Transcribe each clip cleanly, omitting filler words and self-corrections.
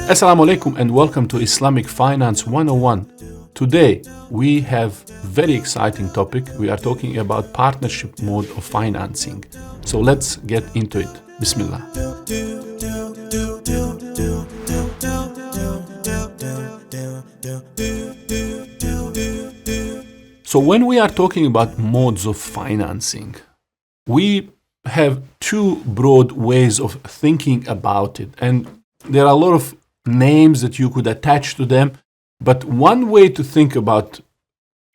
Assalamu alaikum and welcome to Islamic Finance 101. Today we have very exciting topic. We are talking about partnership mode of financing. So let's get into it. Bismillah. So when we are talking about modes of financing, we have two broad ways of thinking about it, and there are a lot of names that you could attach to them, but one way to think about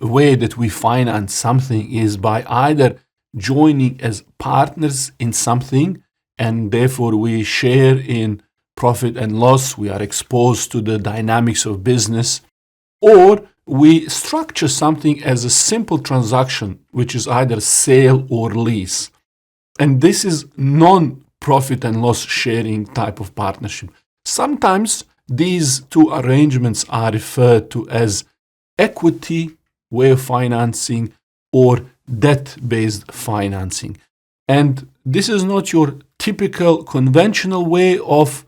the way that we finance something is by either joining as partners in something, and therefore we share in profit and loss, we are exposed to the dynamics of business, or we structure something as a simple transaction, which is either sale or lease. And this is non-profit and loss sharing type of partnership. Sometimes these two arrangements are referred to as equity way of financing or debt-based financing. And this is not your typical conventional way of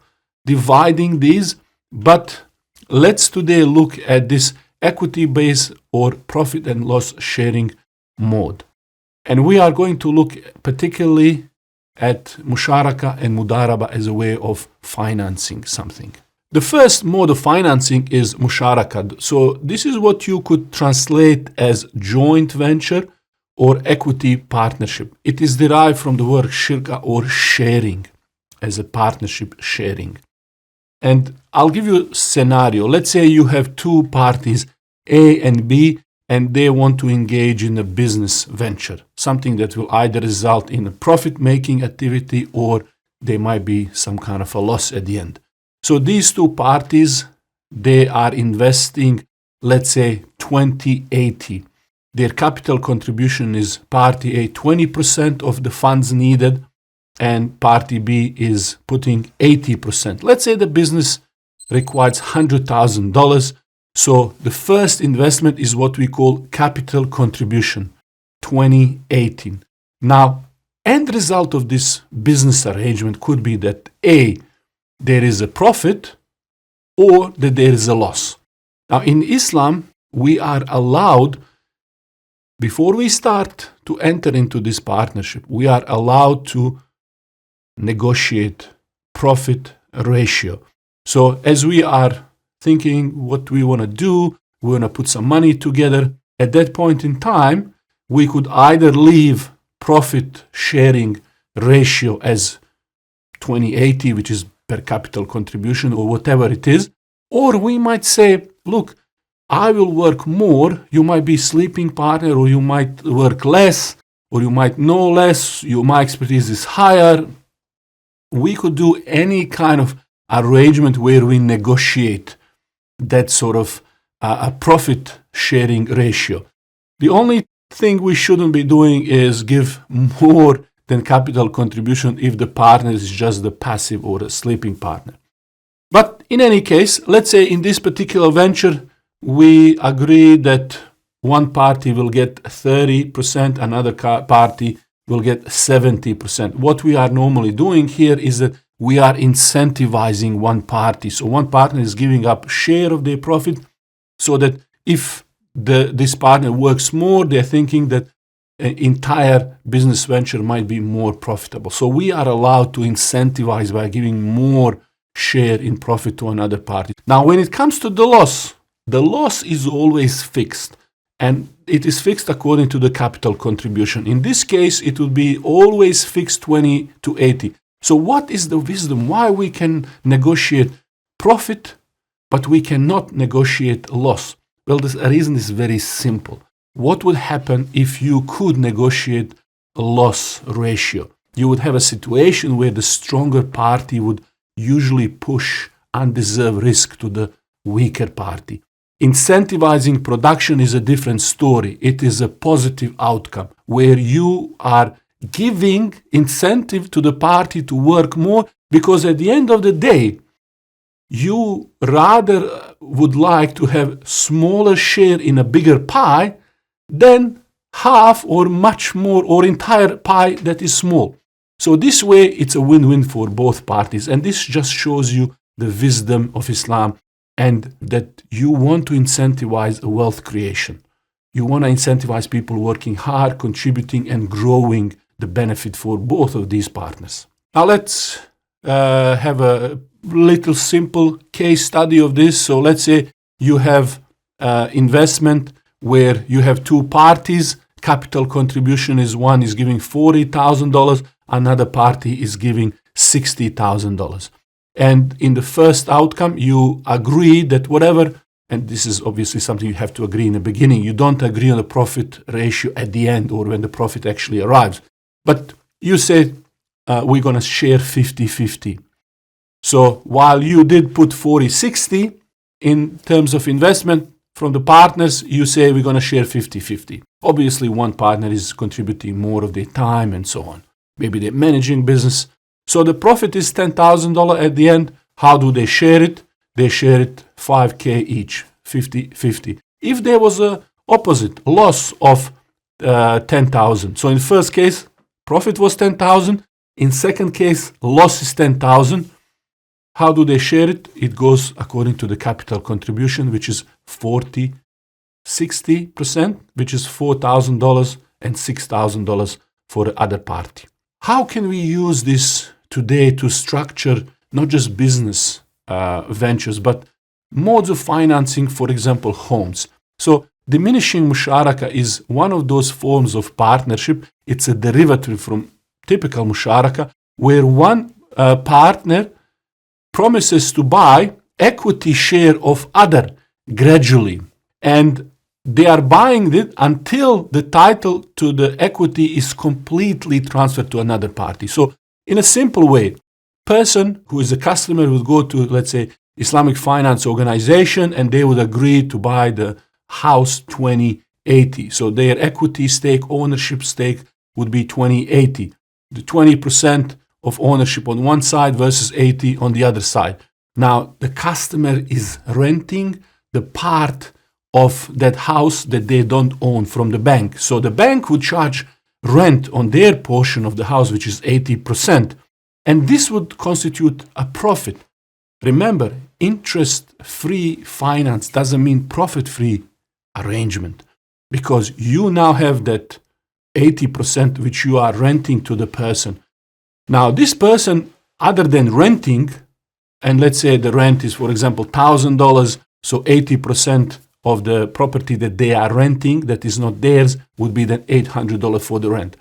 dividing these, but let's today look at this equity-based or profit and loss sharing mode. And we are going to look particularly at musharaka and mudaraba as a way of financing something. The first mode of financing is musharaka. So this is what you could translate as joint venture or equity partnership. It is derived from the word shirka or sharing, as a partnership sharing. And I'll give you a scenario. Let's say you have two parties, A and B, and they want to engage in a business venture, something that will either result in a profit-making activity or there might be some kind of a loss at the end. So these two parties, they are investing, let's say, 20-80. Their capital contribution is party A 20% of the funds needed, and party B is putting 80%. Let's say the business requires $100,000. So the first investment is what we call capital contribution, 2018. Now, end result of this business arrangement could be that A, there is a profit, or that there is a loss. Now, in Islam, we are allowed, before we start to enter into this partnership, we are allowed to negotiate profit ratio. So as we are thinking what we want to do, we want to put some money together. At that point in time, we could either leave profit sharing ratio as 20-80, which is per capital contribution or whatever it is, or we might say, look, I will work more, you might be sleeping partner, or you might work less, or you might know less, my expertise is higher. We could do any kind of arrangement where we negotiate that sort of a profit sharing ratio. The only thing we shouldn't be doing is give more than capital contribution if the partner is just the passive or a sleeping partner. But in any case, let's say in this particular venture, we agree that one party will get 30%, another party will get 70%. What we are normally doing here is that we are incentivizing one party. So one partner is giving up share of their profit so that if this partner works more, they're thinking that an entire business venture might be more profitable. So we are allowed to incentivize by giving more share in profit to another party. Now, when it comes to the loss is always fixed, and it is fixed according to the capital contribution. In this case, it will be always fixed 20-80. So what is the wisdom? Why we can negotiate profit, but we cannot negotiate loss? Well, the reason is very simple. What would happen if you could negotiate a loss ratio? You would have a situation where the stronger party would usually push undeserved risk to the weaker party. Incentivizing production is a different story. It is a positive outcome where you are giving incentive to the party to work more, because at the end of the day, you rather would like to have smaller share in a bigger pie than half or much more or entire pie that is small. So this way, it's a win-win for both parties. And this just shows you the wisdom of Islam, and that you want to incentivize wealth creation. You want to incentivize people working hard, contributing, and growing the benefit for both of these partners. Now let's have a little simple case study of this. So let's say you have investment where you have two parties. Capital contribution is one is giving $40,000, another party is giving $60,000. And in the first outcome, you agree that whatever, and this is obviously something you have to agree in the beginning, you don't agree on the profit ratio at the end or when the profit actually arrives. But you say, we're going to share 50-50. So while you did put 40-60 in terms of investment from the partners, you say we're going to share 50-50. Obviously, one partner is contributing more of their time and so on. Maybe they're managing business. So the profit is $10,000 at the end. How do they share it? They share it $5,000 each, 50-50. If there was a opposite loss of $10,000, so in first case, profit was $10,000. In second case, loss is $10,000. How do they share it? It goes according to the capital contribution, which is 60%, which is $4,000 and $6,000 for the other party. How can we use this today to structure not just business ventures, but modes of financing, for example, homes? So diminishing musharaka is one of those forms of partnership. It's a derivative from typical musharaka, where one partner promises to buy equity share of other gradually. And they are buying it until the title to the equity is completely transferred to another party. So in a simple way, person who is a customer would go to, let's say, Islamic Finance Organization, and they would agree to buy the house 2080. So their equity stake, ownership stake would be 2080. The 20% of ownership on one side versus 80 on the other side. Now, the customer is renting the part of that house that they don't own from the bank. So the bank would charge rent on their portion of the house, which is 80%. And this would constitute a profit. Remember, interest-free finance doesn't mean profit-free arrangement, because you now have that 80% which you are renting to the person. Now, this person, other than renting, and let's say the rent is, for example, $1,000, so 80% of the property that they are renting that is not theirs would be then $800 for the rent.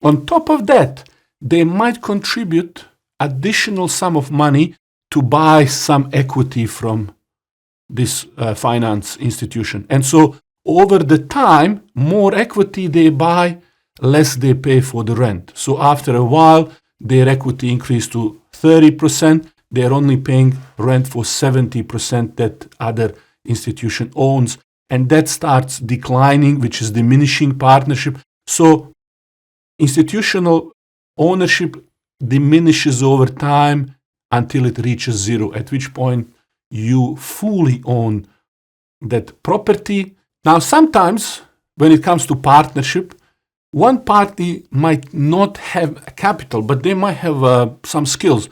On top of that, they might contribute additional sum of money to buy some equity from this finance institution. And so over the time, more equity they buy, less they pay for the rent. So after a while, their equity increased to 30%. They're only paying rent for 70% that other institution owns. And that starts declining, which is diminishing partnership. So institutional ownership diminishes over time until it reaches zero, at which point you fully own that property. Now, sometimes when it comes to partnership, one party might not have capital, but they might have some skills.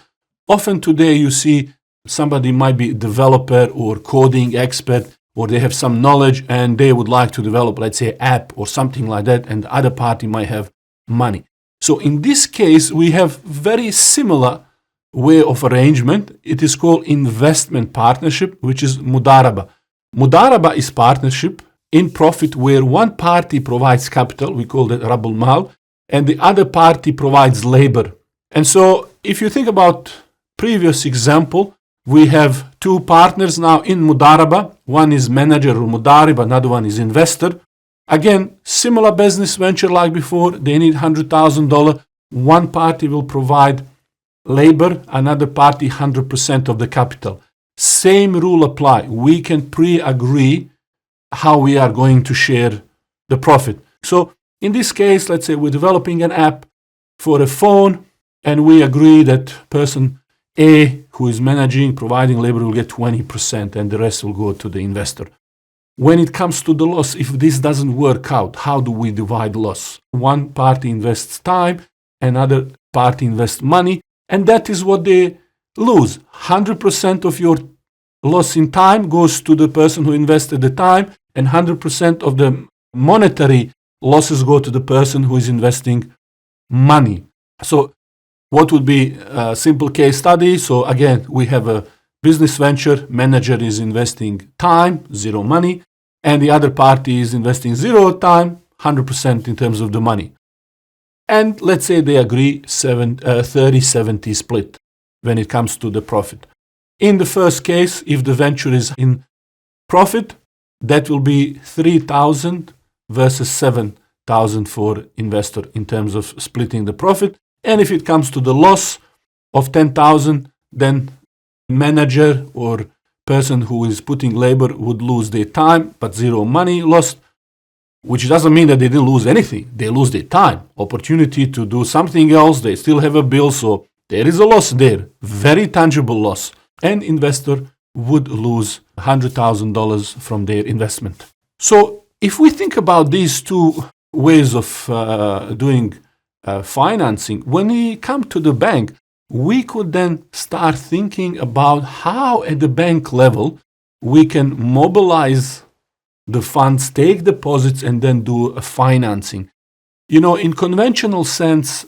Often today you see somebody might be a developer or coding expert, or they have some knowledge and they would like to develop, let's say, an app or something like that, and the other party might have money. So in this case, we have very similar way of arrangement. It is called investment partnership, which is mudaraba. Mudaraba is partnership in profit where one party provides capital, we call that rabul mal, and the other party provides labor. And so if you think about previous example, we have two partners now in mudaraba. One is manager or mudarib, another one is investor. Again, similar business venture like before, they need $100,000. One party will provide labor, another party 100% of the capital. Same rule apply. We can pre-agree how we are going to share the profit. So in this case, let's say we're developing an app for a phone, and we agree that person A, who is managing, providing labor, will get 20%, and the rest will go to the investor. When it comes to the loss, if this doesn't work out, how do we divide loss? One party invests time, another party invests money, and that is what they lose. 100% of your loss in time goes to the person who invested the time, and 100% of the monetary losses go to the person who is investing money. So what would be a simple case study? So again, we have a business venture, manager is investing time, zero money, and the other party is investing zero time, 100% in terms of the money. And let's say they agree 30-70 split when it comes to the profit. In the first case, if the venture is in profit, that will be 3,000 versus 7,000 for investor in terms of splitting the profit. And if it comes to the loss of 10,000, then manager or person who is putting labor would lose their time, but zero money lost, which doesn't mean that they didn't lose anything. They lose their time, opportunity to do something else. They still have a bill, so there is a loss there, very tangible loss. And investor would lose $100,000 from their investment. So if we think about these two ways of doing financing, when we come to the bank, we could then start thinking about how at the bank level we can mobilize the funds, take deposits, and then do a financing. You know, in conventional sense,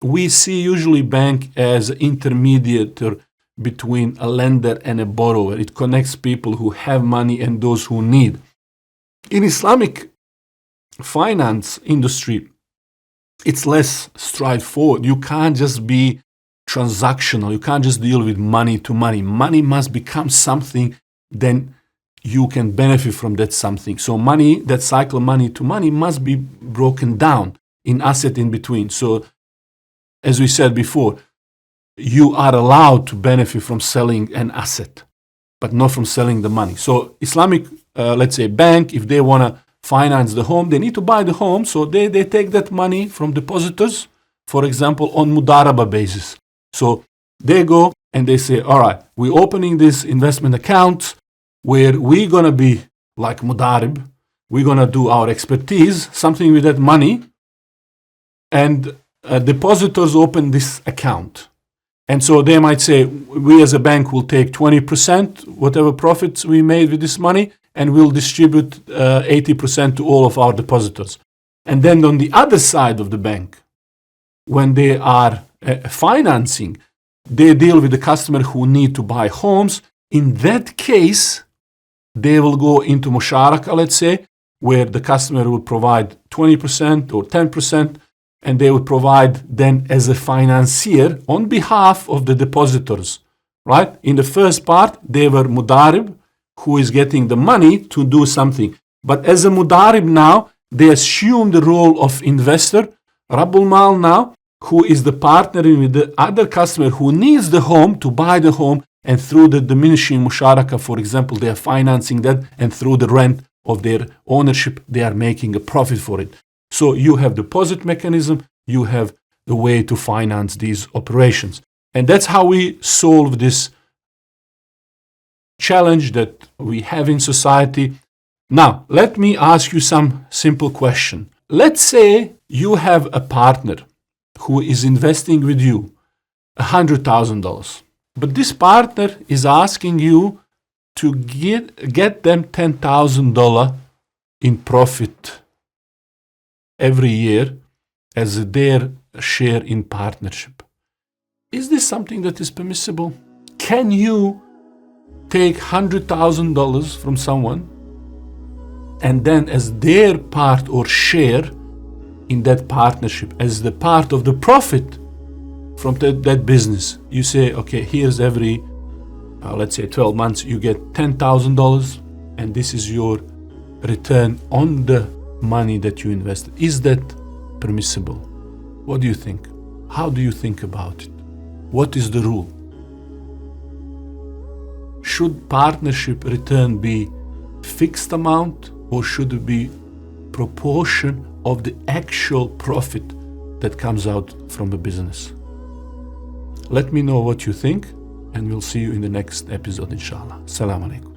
we see usually bank as intermediator between a lender and a borrower. It connects people who have money and those who need. In Islamic finance industry, it's less straightforward. You can't just be transactional. You can't just deal with money to money. Money must become something, then you can benefit from that something. So money, that cycle money to money must be broken down in asset in between. So as we said before, you are allowed to benefit from selling an asset, but not from selling the money. So Islamic, let's say bank, if they want to finance the home, they need to buy the home. So they take that money from depositors, for example, on mudaraba basis. So they go and they say, all right, we're opening this investment account where we're going to be like mudarib. We're going to do our expertise, something with that money. And depositors open this account. And so they might say, we as a bank will take 20%, whatever profits we made with this money, and we'll distribute 80% to all of our depositors. And then on the other side of the bank, when they are financing, they deal with the customer who need to buy homes. In that case, they will go into musharaka, let's say, where the customer will provide 20% or 10%, and they would provide then as a financier on behalf of the depositors, right? In the first part, they were mudarib, who is getting the money to do something. But as a mudarib now, they assume the role of investor, Rabbul Mal now, who is the partnering with the other customer who needs the home to buy the home, and through the diminishing musharaka, for example, they are financing that, and through the rent of their ownership, they are making a profit for it. So you have deposit mechanism, you have the way to finance these operations. And that's how we solve this challenge that we have in society. Now, let me ask you some simple question. Let's say you have a partner who is investing with you $100,000. But this partner is asking you to get them $10,000 in profit every year as their share in partnership. Is this something that is permissible? Can you take $100,000 from someone and then as their part or share in that partnership, as the part of the profit from that business, you say, okay, here's every, let's say 12 months, you get $10,000 and this is your return on the money that you invested. Is that permissible? What do you think? How do you think about it? What is the rule? Should partnership return be fixed amount, or should it be proportion of the actual profit that comes out from the business? Let me know what you think, and we'll see you in the next episode, inshallah. Assalamu alaikum.